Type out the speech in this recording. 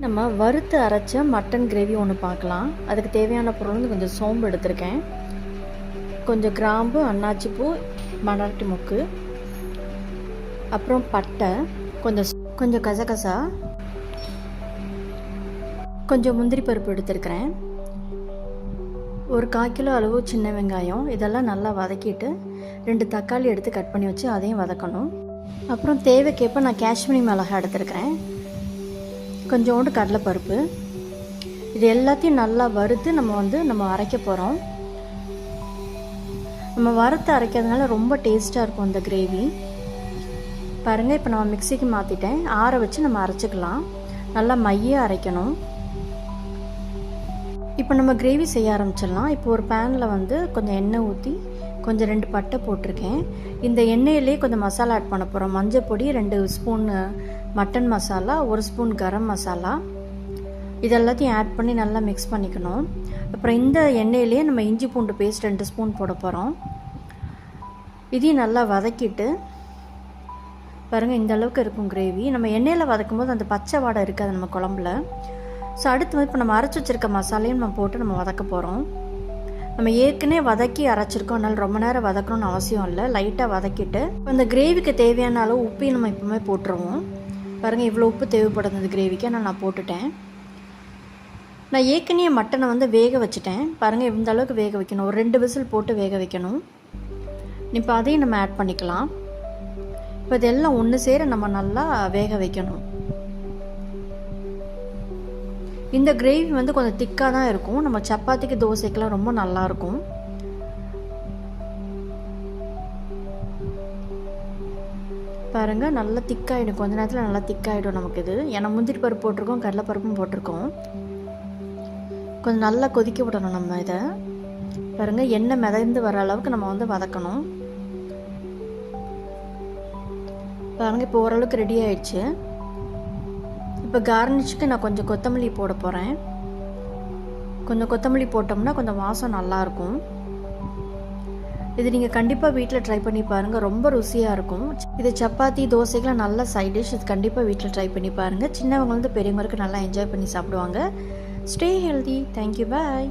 நம்ம வறுத்து அரைச்ச மட்டன் கிரேவி ஒன்று பார்க்கலாம். அதுக்கு தேவையான பொருள் வந்து கொஞ்சம் சோம்பு எடுத்திருக்கேன், கொஞ்சம் கிராம்பு, அன்னாச்சிப்பூ, மணாட்டி மொக்கு, அப்புறம் பட்டை, கொஞ்சம் கசகசா, கொஞ்சம் முந்திரி பருப்பு எடுத்துருக்கிறேன், ஒரு 1/4 கிலோ அளவு சின்ன வெங்காயம். இதெல்லாம் நல்லா வதக்கிட்டு 2 தக்காளி எடுத்து கட் பண்ணி வச்சு அதையும் வதக்கணும். அப்புறம் தேவைக்கேற்ப நான் காஷ்மீரி மிளகாய் எடுத்துருக்கிறேன், கொஞ்சோண்டு கடலைப்பருப்பு. இது எல்லாத்தையும் நல்லா வறுத்து நம்ம அரைக்க போகிறோம். நம்ம வறுத்து அரைக்கிறதுனால ரொம்ப டேஸ்ட்டாக இருக்கும் இந்த கிரேவி. பாருங்கள், இப்போ நம்ம மிக்சிக்கு மாற்றிட்டேன், ஆற வச்சு நம்ம அரைச்சிக்கலாம். நல்லா மையாக அரைக்கணும். இப்போ நம்ம கிரேவி செய்ய ஆரம்பிச்சிடலாம். இப்போ ஒரு பேனில் வந்து கொஞ்சம் எண்ணெய் ஊற்றி கொஞ்சம் 2 பட்டை போட்டிருக்கேன். இந்த எண்ணெயிலே கொஞ்சம் மசாலா ஆட் பண்ண போகிறோம். மஞ்சள் பொடி 2 spoon mutton masala, 1 spoon garam masala, இதெல்லாத்தையும் ஆட் பண்ணி நல்லா மிக்ஸ் பண்ணிக்கணும். அப்புறம் இந்த எண்ணெயிலே நம்ம இஞ்சி பூண்டு பேஸ்ட் 2 ஸ்பூன் போட போகிறோம். இதையும் நல்லா வதக்கிட்டு பாருங்கள், இந்த அளவுக்கு இருக்கும் கிரேவி. நம்ம எண்ணெயில் வதக்கும் போது அந்த பச்சை வாடை இருக்காது நம்ம குழம்புல. ஸோ அடுத்து வந்து இப்போ நம்ம அரைச்சி வச்சுருக்க மசாலையும் நம்ம போட்டு நம்ம வதக்க போகிறோம். நம்ம ஏற்கனவே வதக்கி அரைச்சிருக்கோம், அதனால் ரொம்ப நேரம் வதக்கணும்னு அவசியம் இல்லை. லைட்டாக வதக்கிட்டு இப்போ இந்த கிரேவிக்கு தேவையான அளவு உப்பையும் நம்ம இப்போவுமே போட்டுருவோம். பாருங்கள், இவ்வளோ உப்பு தேவைப்படுது இந்த கிரேவிக்கு, நான் போட்டுட்டேன். நான் ஏற்கனவே மட்டனை வந்து வேக வச்சுட்டேன். பாருங்கள், இந்த அளவுக்கு வேக வைக்கணும், ஒரு 2 விசில் போட்டு வேக வைக்கணும். இப்போ அதையும் நம்ம ஆட் பண்ணிக்கலாம். இப்போ இதெல்லாம் ஒன்று சேர நம்ம நல்லா வேக வைக்கணும். இந்த கிரேவி வந்து கொஞ்சம் திக்காக தான் இருக்கும், நம்ம சப்பாத்திக்கு தோசைக்கெலாம் ரொம்ப நல்லாயிருக்கும். பாருங்கள், நல்லா திக்காகிடும், கொஞ்ச நேரத்தில் நல்லா திக்காகிடும் நமக்கு இது. ஏன்னா முந்திரி பருப்பு போட்டிருக்கோம், கடலைப்பருப்பும் போட்டிருக்கோம். கொஞ்சம் நல்லா கொதிக்க விடணும் நம்ம இதை. பாருங்கள், எண்ணெய் மிதந்து வர அளவுக்கு நம்ம வந்து வதக்கணும். பாருங்கள், இப்போ ஓரளவுக்கு ரெடி ஆயிடுச்சு. இப்போ கார்னிஷ்க்கு நான் கொஞ்சம் கொத்தமல்லி போட போகிறேன். கொஞ்சம் கொத்தமல்லி போட்டோம்னா கொஞ்சம் வாசம் நல்லாயிருக்கும். இது நீங்கள் கண்டிப்பாக வீட்டில் ட்ரை பண்ணி பாருங்கள், ரொம்ப ருசியாக இருக்கும். இது சப்பாத்தி தோசைக்கெலாம் நல்ல சைட் டிஷ். இது கண்டிப்பாக வீட்டில் ட்ரை பண்ணி பாருங்கள். சின்னவங்க வந்து பெரியவங்களுக்கு நல்லா என்ஜாய் பண்ணி சாப்பிடுவாங்க. Stay healthy. தேங்க்யூ, பாய்.